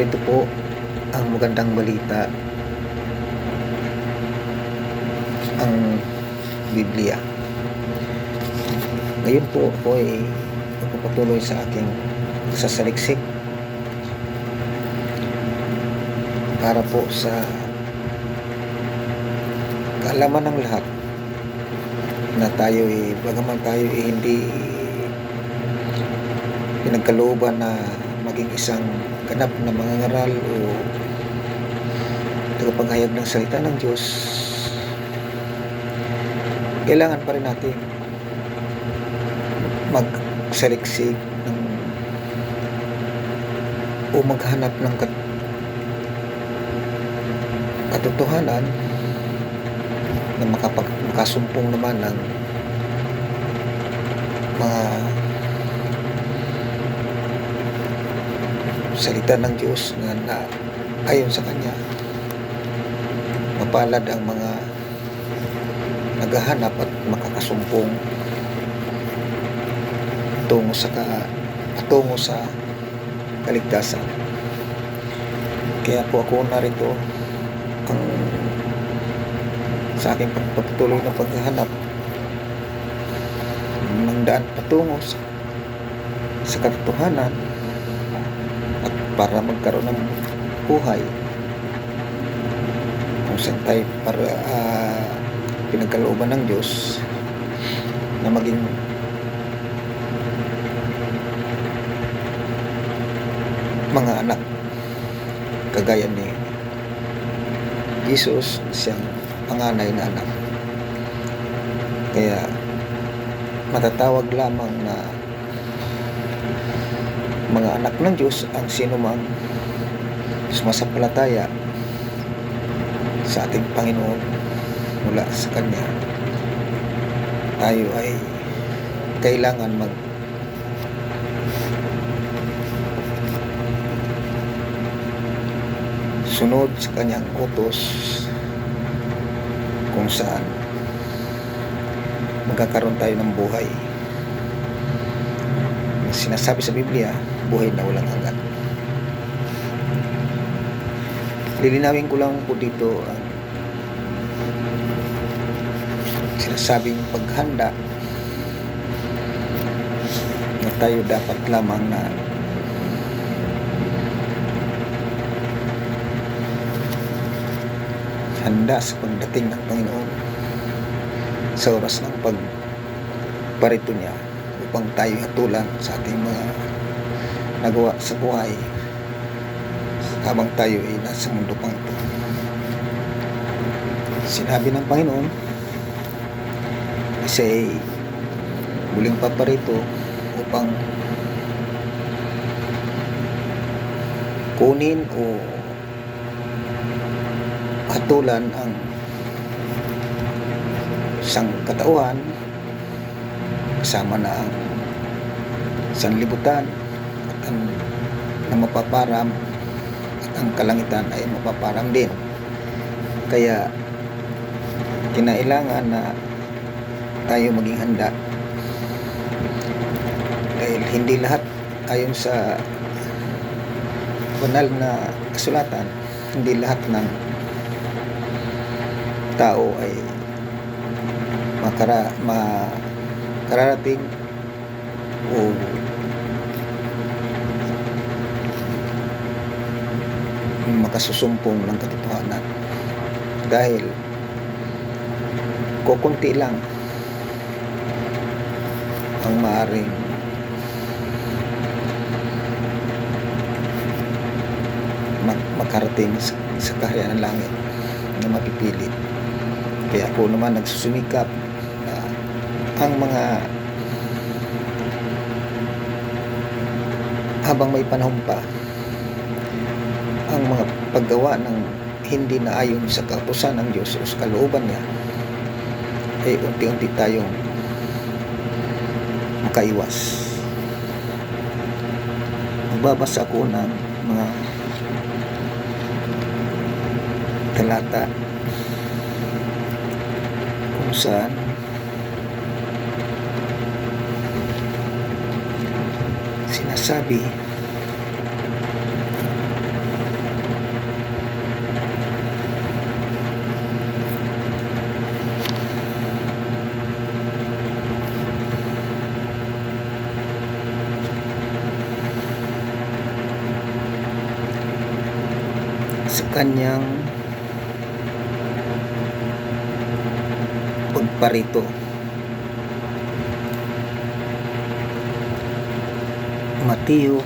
narito po ang magandang balita, ang Biblia. Ngayon po ako ay magpapatuloy sa aking sasaliksik para po sa kaalaman ng lahat na tayo ay bagaman tayo ay hindi pinagkalooban na maging isang ganap na mangangaral o tagapaghayag ng salita ng Diyos, kailangan pa rin natin magsaliksik o maghanap ng katotohanan na makasumpong naman ng mga salita ng Diyos na ayon sa Kanya. Mapalad ang mga naghahanap at makakasumpong tungo sa kaligtasan. Kaya po ako narito sa aking pagpatuloy na paghahanap ng daan patungo sa katotohanan at para magkaroon ng buhay kung saan tayo para pinagkalooban ng Diyos na maging mga anak kagaya ni Jesus, siyang panganay na anak. Kaya matatawag lamang na mga anak ng Diyos ang sinumang sumasampalataya sa ating Panginoon mula sa Kanya. Tayo ay kailangan sunod sa Kanyang utos kung saan magkakaroon tayo ng buhay. Sinasabi sa Biblia, buhay na walang hanggan. Lilinawin ko lang po dito ang sinasabing paghanda na tayo dapat lamang na handa sa pagdating ng Panginoon sa oras ng pagparito niya upang tayo hatulan sa ating mga nagawa sa buhay habang tayo ay nasa mundo pang ito. Sinabi ng Panginoon siya ay muling paparito upang kunin o hatulan ang isang katauhan kasama na ang sanlibutan at ang na mapaparam at ang kalangitan ay mapaparam din. Kaya kinailangan na tayo maging handa dahil hindi lahat ayon sa banal na kasulatan, hindi lahat ng tao ay makararating o makasusumpong ng katotohanan dahil kukunti lang ang maaaring makarating sa kaharian ng langit na mapipili. Kaya ako naman nagsusumikap na ang mga habang may panahon pa, ang mga paggawa ng hindi na ayon sa kautusan ng Diyos o sa kalooban niya ay unti-unti tayong makaiwas. Magbabasa ako ng mga talata kung saan sinasabi sa kanyang pagparito. Mateo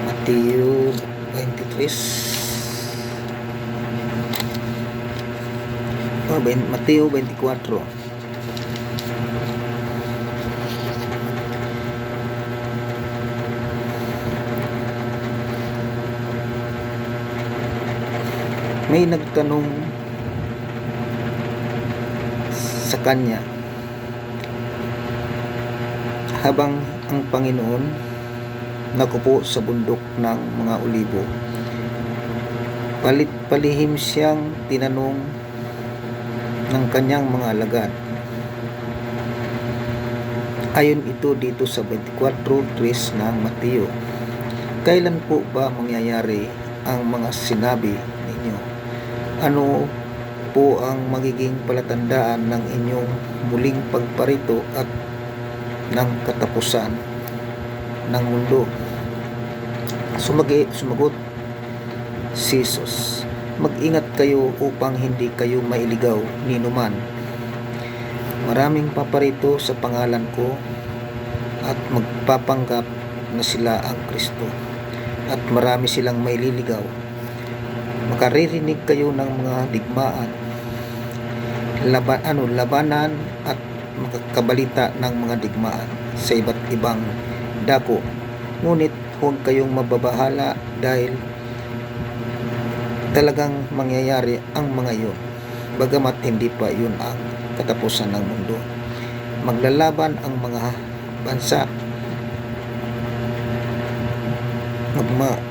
Mateo 23 Mateo 24. May nagtanong sa kanya habang ang Panginoon nakupo sa bundok ng mga olibo. Palihim siyang tinanong ng kanyang mga alagad. Ayon ito dito sa 24:3 ng Mateo, kailan po ba mangyayari ang mga sinabi ninyo? Ano po ang magiging palatandaan ng inyong muling pagparito at ng katapusan ng mundo? Sumagot si Jesus, mag-ingat kayo upang hindi kayo mailigaw ni numan. Maraming paparito sa pangalan ko at magpapanggap na sila ang Kristo, at marami silang maililigaw. Makaririnig kayo ng mga digmaan, labanan at makakabalita ng mga digmaan sa iba't ibang dako. Ngunit huwag kayong mababahala dahil talagang mangyayari ang mga iyon, bagamat hindi pa iyon ang katapusan ng mundo. Maglalaban ang mga bansa,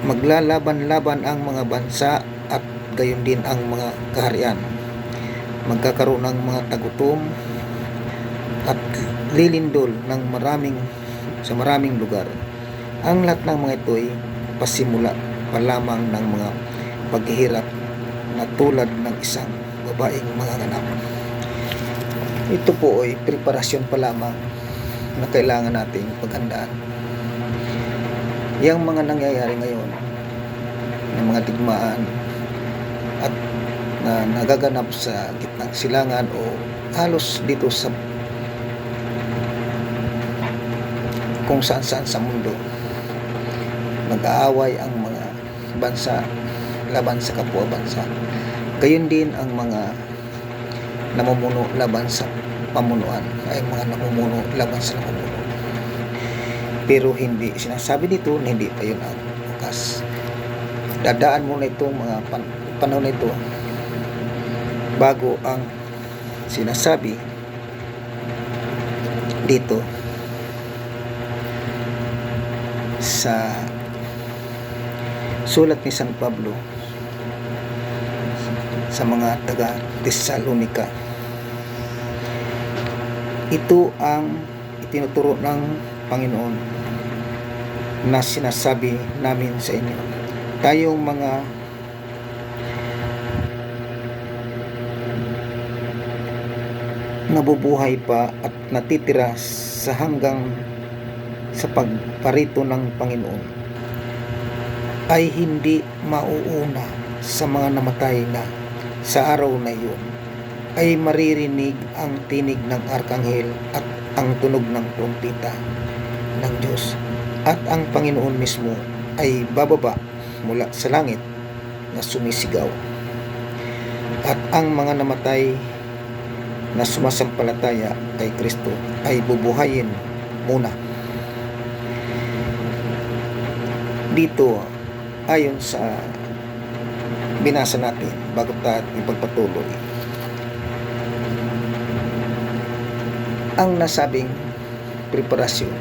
maglalaban-laban ang mga bansa at gayon din ang mga kaharian. Magkakaroon ng mga tagutom at lilindol ng sa maraming lugar. Ang lahat ng mga ito ay pasimula pa lamang ng mga paghihirap na tulad ng isang babaeng manganganak. Ito po ay preparasyon pa lamang na kailangan nating paghandaan. Yang mga nangyayari ngayon, ng mga digmaan at na nagaganap sa gitnang silangan o halos dito sa kung saan-saan sa mundo, nag-aaway ang mga bansa laban sa kapwa bansa. Gayon din ang mga namumuno laban sa pamunuan, ay mga namumuno laban sa namumuno. Pero hindi sinasabi dito na hindi pa yun ang bukas. Dadaan muna itong mga panahon na ito bago ang sinasabi dito sa sulat ni San Pablo sa mga taga Thessalonica. Ito ang itinuturo ng Panginoon na sinasabi namin sa inyo. Tayong mga nabubuhay pa at natitira sa hanggang sa pagparito ng Panginoon ay hindi mauuna sa mga namatay na sa araw na iyon. Ay maririnig ang tinig ng arkanghel at ang tunog ng trompeta ng Diyos, at ang Panginoon mismo ay bababa mula sa langit na sumisigaw, at ang mga namatay na sumasampalataya kay Kristo ay bubuhayin muna. Dito, ayon sa binasa natin bago tayo ipagpatuloy, ang nasabing preparasyon,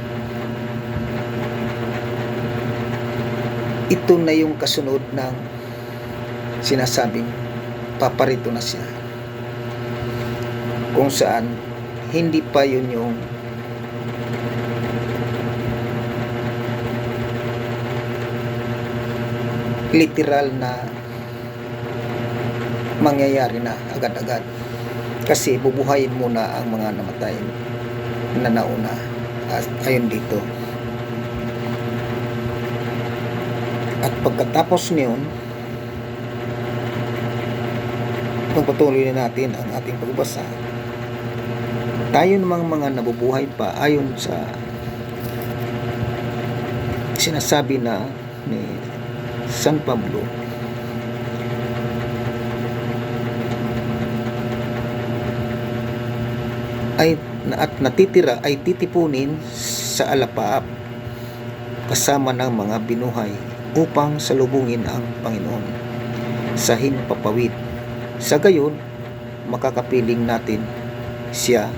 ito na yung kasunod ng sinasabing paparito na siya, kung saan hindi pa yun yung literal na mangyayari na agad-agad, kasi bubuhayin muna ang mga namatay na nauna. At ayon dito, At pagkatapos niyon, pagpatuloy na natin ang ating pagbasa. Tayo namang mga nabubuhay pa ayon sa sinasabi na ni San Pablo, at natitira ay titipunin sa alapaap kasama ng mga binuhay upang salubungin ang Panginoon sa himpapawid. Sa gayon, makakapiling natin siya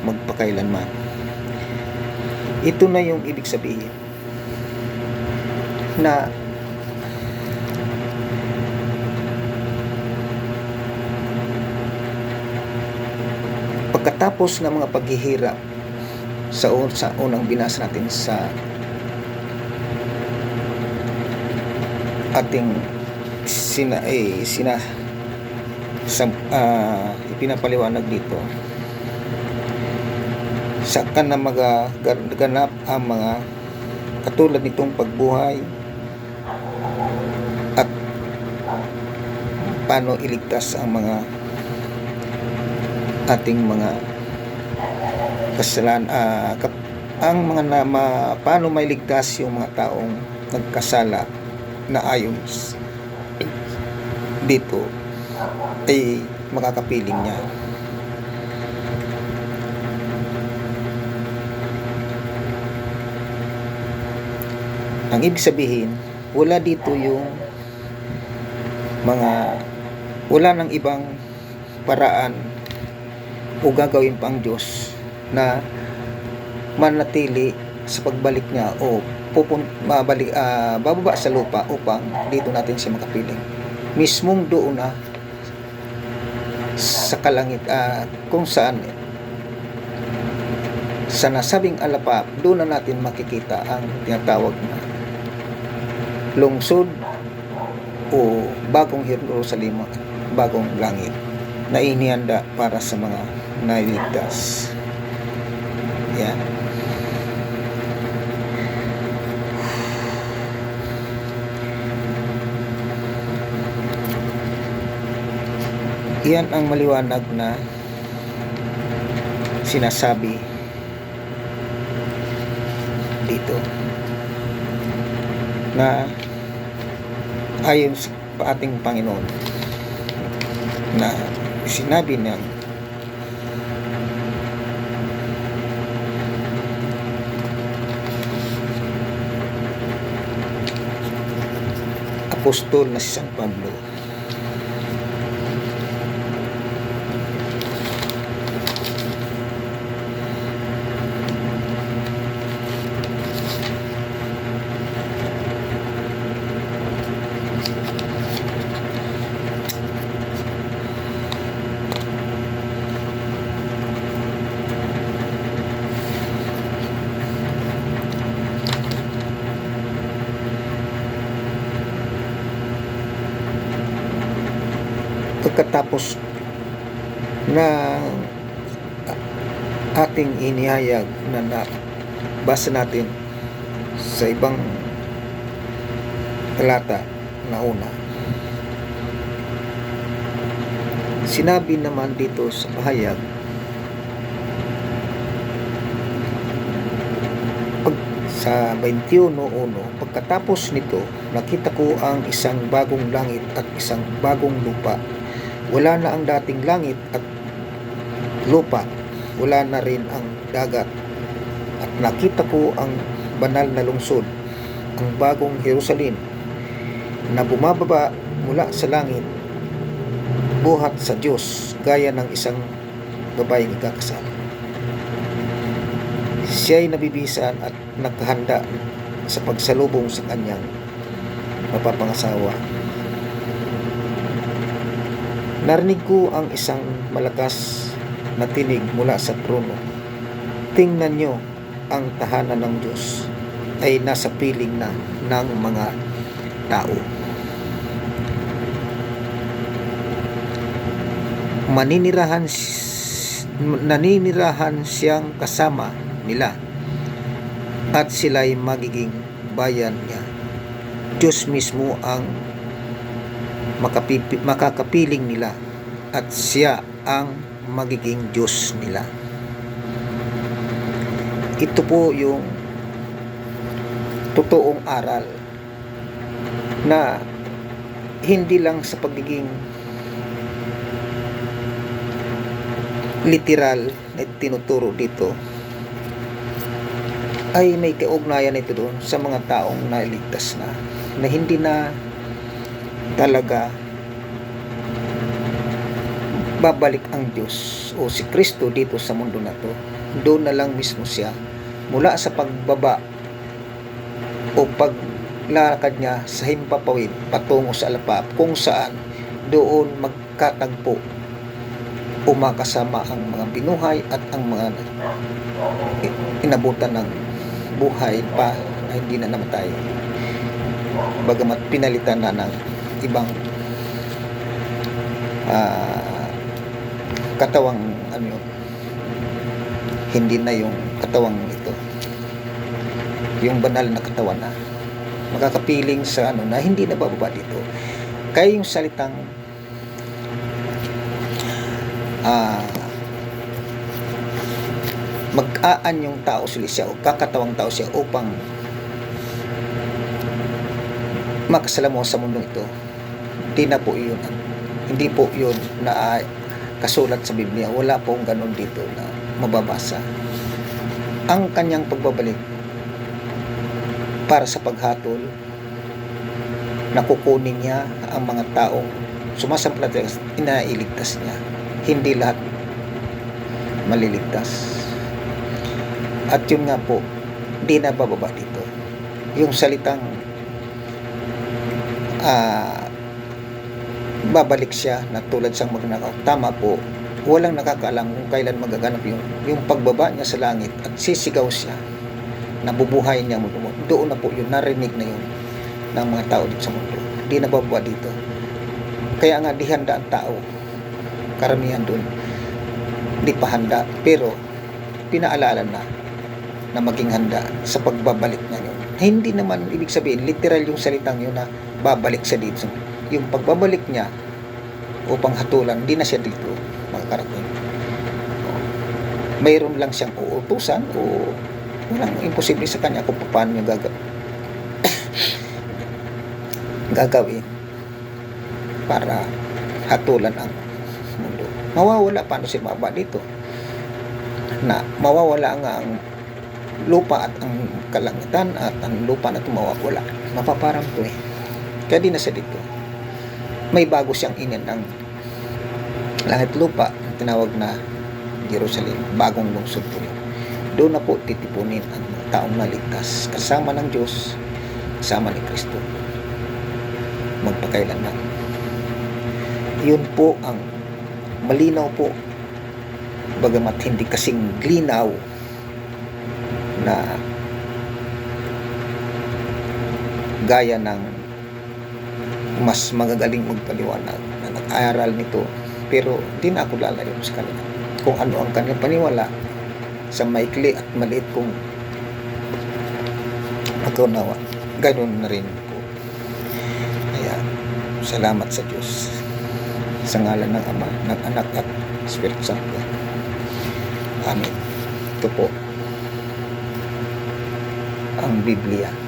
magpakailanman. Ito na yung ibig sabihin na pagkatapos ng mga paghihirap sa unang binasa natin sa ating ipinapaliwanag dito, saka na magaganap ang mga katulad nitong pagbuhay at paano iligtas ang mga ating mga kasalanan, paano mailigtas yung mga taong nagkasala na ayon dito ay makakapiling niya. Ang ibig sabihin, wala dito yung wala nang ibang paraan o gagawin pa ang Diyos na manatili sa pagbalik niya o bababa sa lupa upang dito natin siya makapiling. Mismong doon na sa kalangit, kung saan sa nasabing alapap, doon na natin makikita ang tinatawag na lungsod o bagong Jerusalem, bagong langit na inihanda para sa mga nailigtas. Yan. Yan ang maliwanag na sinasabi dito na ayon sa ating Panginoon na sinabi ng apostol na si San Pablo. Pagkatapos na ating inihayag na nabasa natin sa ibang talata na una, sinabi naman dito sa pahayag sa 21:1, pagkatapos nito nakita ko ang isang bagong langit at isang bagong lupa. Wala na ang dating langit at lupa, wala na rin ang dagat. At nakita ko ang banal na lungsod, ang bagong Jerusalem, na bumababa mula sa langit, buhat sa Diyos, gaya ng isang babaeng ikakasal. Siya'y nabibisan at nakahanda sa pagsalubong sa kanyang mapapangasawa. Narinig ko ang isang malakas na tinig mula sa trono. Tingnan nyo, ang tahanan ng Diyos ay nasa piling na ng mga tao. Naninirahan siyang kasama nila at sila'y magiging bayan niya. Diyos mismo ang makakapiling nila at siya ang magiging Diyos nila. Ito po yung totoong aral na hindi lang sa pagiging literal na tinuturo dito ay may kaugnayan ito doon sa mga taong naligtas na hindi na talaga babalik ang Diyos o si Kristo dito sa mundo na to. Doon na lang mismo siya mula sa pagbaba o paglalakad niya sa himpapawid patungo sa alapap, kung saan doon magkatagpo o makasama ang mga binuhay at ang mga inabutan ng buhay pa na hindi na namatay, bagamat pinalitan na ng ibang katawang hindi na yung katawang ito, yung banal na katawan na makakapiling sa na hindi na bababa dito. Kaya yung salitang mag-aan yung tao siya o kakatawang tao siya upang makasalamuha sa mundong ito, hindi po yun na kasulat sa Biblia. Wala pong ganun dito na mababasa. Ang kanyang pagbabalik para sa paghatol na kukunin niya ang mga taong sumasampalataya, inailigtas niya. Hindi lahat maliligtas. At yun nga po, di na bababa dito. Yung salitang babalik siya na tulad siyang magnakaw. Tama po, walang nakakaalam kung kailan magaganap yung pagbaba niya sa langit at sisigaw siya, nabubuhay niya mundo. Doon na po yun, narinig na yun ng mga tao dito sa mundo. Di na bababa dito. Kaya nga di handa ang tao. Karamihan doon di pa handa, pero pinaalala na maging handa sa pagbabalik na yun. Hindi naman ibig sabihin literal yung salitang yun na babalik siya dito. Yung pagbabalik niya upang hatulan, di na siya dito makakarating. Mayroon lang siyang uutusan o walang imposible sa kanya kung paano niya gagawin para hatulan ang mundo. Mawawala paano siya mababa dito, na mawawala nga ang lupa at ang kalangitan at ang lupa na tumawawala, mapaparang to kaya di na siya dito. May bago siyang inin ng langit lupa, ang tinawag na Jerusalem, bagong lungsod po yun. Doon na po titipunin ang mga taong naligtas kasama ng Diyos, kasama ni Kristo magpakailanman. Yun po ang malinaw po, bagamat hindi kasing linaw na gaya ng mas magagaling magpaliwanag na nag-aaral nito, pero di na ako lalayo sa kanila kung ano ang kanilang paniwala sa maikli at maliit kong pagkaunawa. Ganun na rin po. Kaya salamat sa Diyos, sa ngalan ng Ama, ng Anak at Espiritu Santo. Amen. Ito po ang Biblia.